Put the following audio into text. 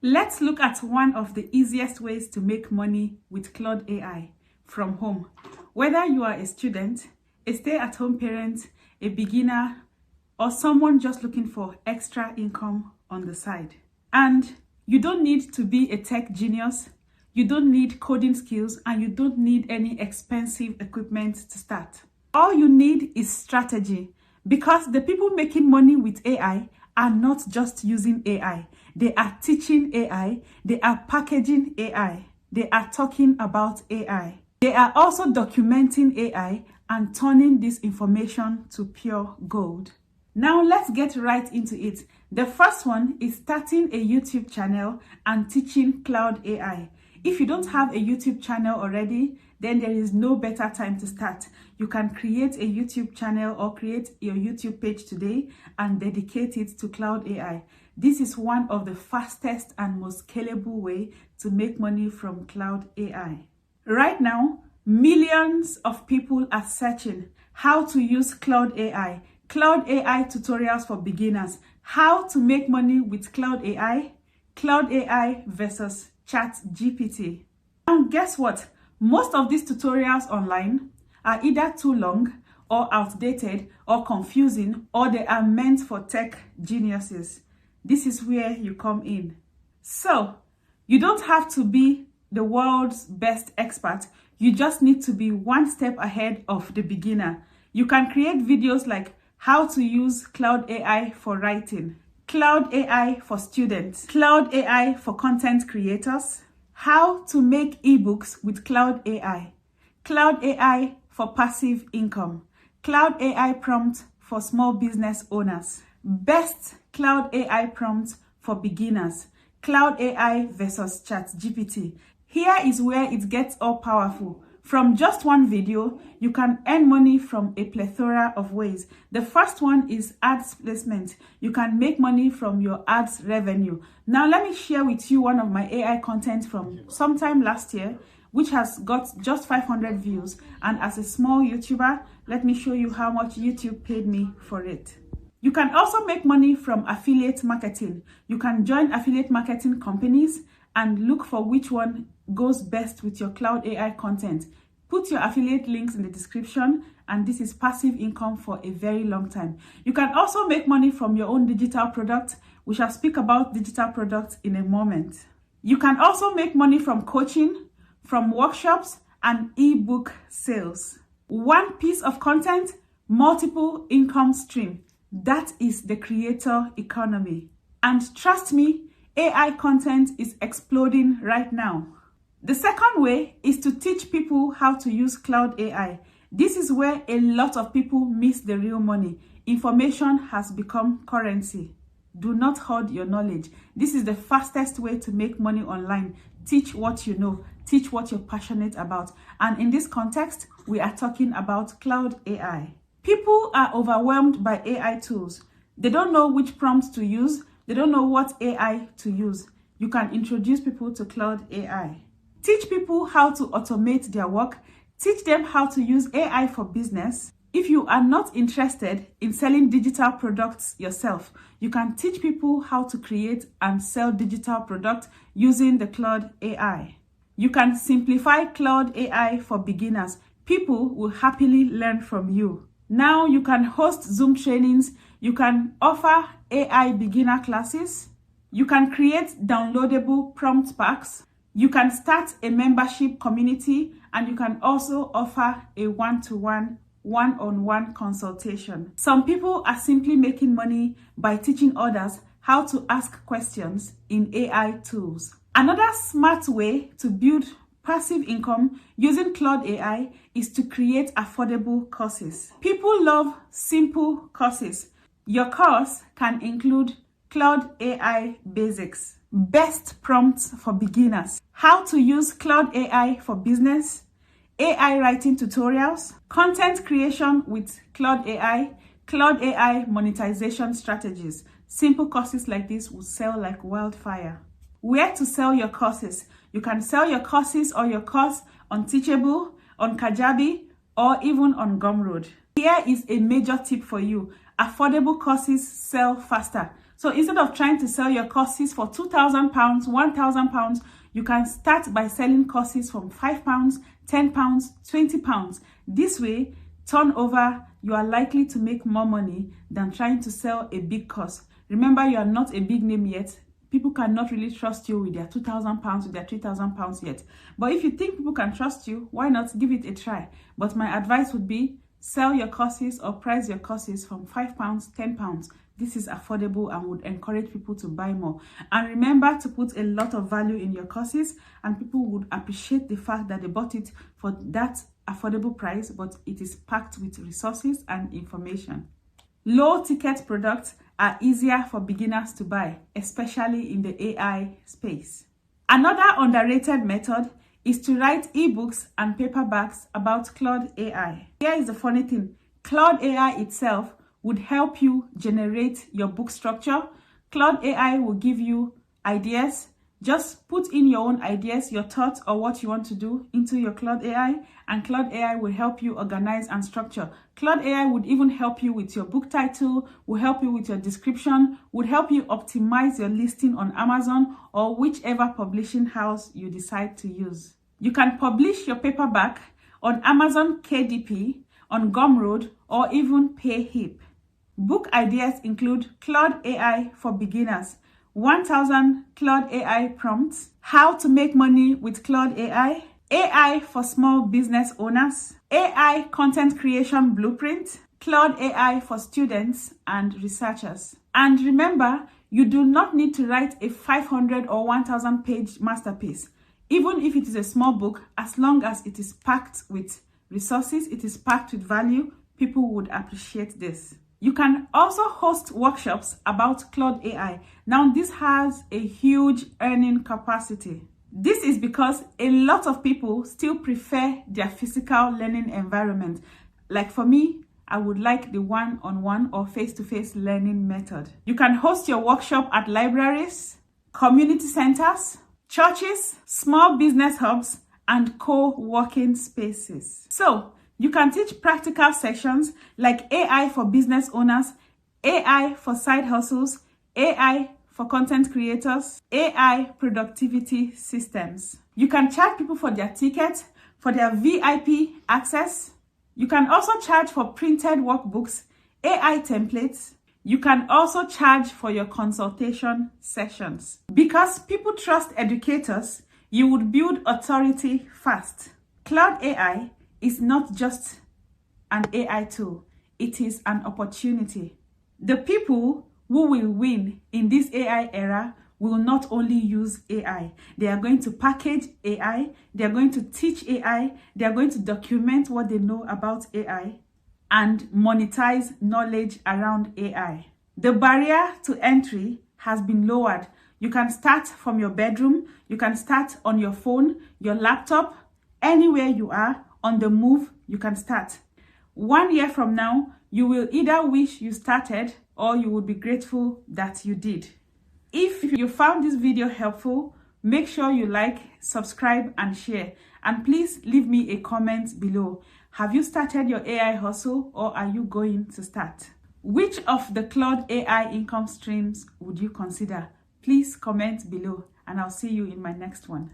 Let's look at one of the easiest ways to make money with Claude AI from home. Whether you are a student, a stay-at-home parent, a beginner, or someone just looking for extra income on the side. And you don't need to be a tech genius, you don't need coding skills, and you don't need any expensive equipment to start. All you need is strategy, because the people making money with AI are not just using AI. They are teaching AI, they are packaging AI, they are talking about AI. They are also documenting AI and turning this information to pure gold. Now let's get right into it. The first one is starting a YouTube channel and teaching Claude AI. If you don't have a YouTube channel already, then there is no better time to start. You can create a YouTube channel or create your YouTube page today and dedicate it to Claude AI. This is one of the fastest and most scalable way to make money from Claude AI. Right now, millions of people are searching how to use Claude AI. Claude AI tutorials for beginners. How to make money with Claude AI. Claude AI versus ChatGPT. And guess what? Most of these tutorials online are either too long or outdated or confusing, or they are meant for tech geniuses. This is where you come in. So, you don't have to be the world's best expert. You just need to be one step ahead of the beginner. You can create videos like how to use Claude AI for writing, Claude AI for students, Claude AI for content creators, how to make ebooks with Claude AI, Claude AI for passive income, Claude AI prompt for small business owners, best Claude AI prompt for beginners, Claude AI versus ChatGPT. Here is where it gets all powerful. From just one video, you can earn money from a plethora of ways. The first one is ads placement. You can make money from your ads revenue. Now, let me share with you one of my AI content from sometime last year, which has got just 500 views. And as a small YouTuber, let me show you how much YouTube paid me for it. You can also make money from affiliate marketing. You can join affiliate marketing companies and look for which one goes best with your Claude AI content. Put your affiliate links in the description, and this is passive income for a very long time. You can also make money from your own digital product. We shall speak about digital products in a moment. You can also make money from coaching, from workshops, and ebook sales. One piece of content, multiple income stream. That is the creator economy. And trust me, AI content is exploding right now. The second way is to teach people how to use Claude AI. This is where a lot of people miss the real money. Information has become currency. Do not hoard your knowledge. This is the fastest way to make money online. Teach what you know. Teach what you're passionate about. And in this context, we are talking about Claude AI. People are overwhelmed by AI tools. They don't know which prompts to use. They don't know what AI to use. You can introduce people to Claude AI. Teach people how to automate their work. Teach them how to use AI for business. If you are not interested in selling digital products yourself, you can teach people how to create and sell digital products using the Claude AI. You can simplify Claude AI for beginners. People will happily learn from you. Now you can host Zoom trainings. You can offer AI beginner classes. You can create downloadable prompt packs. You can start a membership community, and you can also offer a one-to-one, one-on-one consultation. Some people are simply making money by teaching others how to ask questions in AI tools. Another smart way to build passive income using Claude AI is to create affordable courses. People love simple courses. Your course can include Claude AI Basics, Best Prompts for Beginners, How to Use Claude AI for Business, AI Writing Tutorials, Content Creation with Claude AI Monetization Strategies. Simple courses like this will sell like wildfire. Where to sell your courses? You can sell your courses or your course on Teachable, on Kajabi, or even on Gumroad. Here is a major tip for you. Affordable courses sell faster. So instead of trying to sell your courses for £2,000, £1,000, you can start by selling courses from £5, £10, £20. This way, turnover, you are likely to make more money than trying to sell a big course. Remember, you are not a big name yet. People cannot really trust you with their £2,000, with their £3,000 yet. But if you think people can trust you, why not give it a try? But my advice would be, sell your courses or price your courses from £5, £10. This is affordable and would encourage people to buy more. And remember to put a lot of value in your courses, and people would appreciate the fact that they bought it for that affordable price, but it is packed with resources and information. Low ticket products are easier for beginners to buy, especially in the AI space. Another underrated method is to write ebooks and paperbacks about Claude AI. Here is the funny thing. Claude AI itself would help you generate your book structure. Claude AI will give you ideas. Just put in your own ideas, your thoughts, or what you want to do into your Claude AI, and Claude AI will help you organize and structure. Claude AI would even help you with your book title, will help you with your description, would help you optimize your listing on Amazon or whichever publishing house you decide to use. You can publish your paperback on Amazon KDP, on Gumroad, or even PayHip. Book ideas include Claude AI for beginners, 1000 Claude AI prompts, how to make money with Claude AI, AI for small business owners, AI content creation blueprint, Claude AI for students and researchers. And remember, you do not need to write a 500 or 1000 page masterpiece. Even if it is a small book, as long as it is packed with resources, it is packed with value, people would appreciate this. You can also host workshops about Claude AI. Now, this has a huge earning capacity. This is because a lot of people still prefer their physical learning environment. Like for me, I would like the one-on-one or face-to-face learning method. You can host your workshop at libraries, community centers, churches, small business hubs, and co-working spaces. So, you can teach practical sessions like AI for business owners, AI for side hustles, AI for content creators, AI productivity systems. You can charge people for their tickets, for their VIP access. You can also charge for printed workbooks, AI templates. You can also charge for your consultation sessions. Because people trust educators, you would build authority fast. Claude AI is not just an AI tool, it is an opportunity. The people who will win in this AI era will not only use AI, they are going to package AI, they are going to teach AI, they are going to document what they know about AI and monetize knowledge around AI. The barrier to entry has been lowered. You can start from your bedroom, you can start on your phone, your laptop, anywhere you are. On the move, you can start. 1 year from now, you will either wish you started or you will be grateful that you did. If you found this video helpful, make sure you like, subscribe, and share. And please leave me a comment below. Have you started your AI hustle or are you going to start? Which of the Claude AI income streams would you consider? Please comment below and I'll see you in my next one.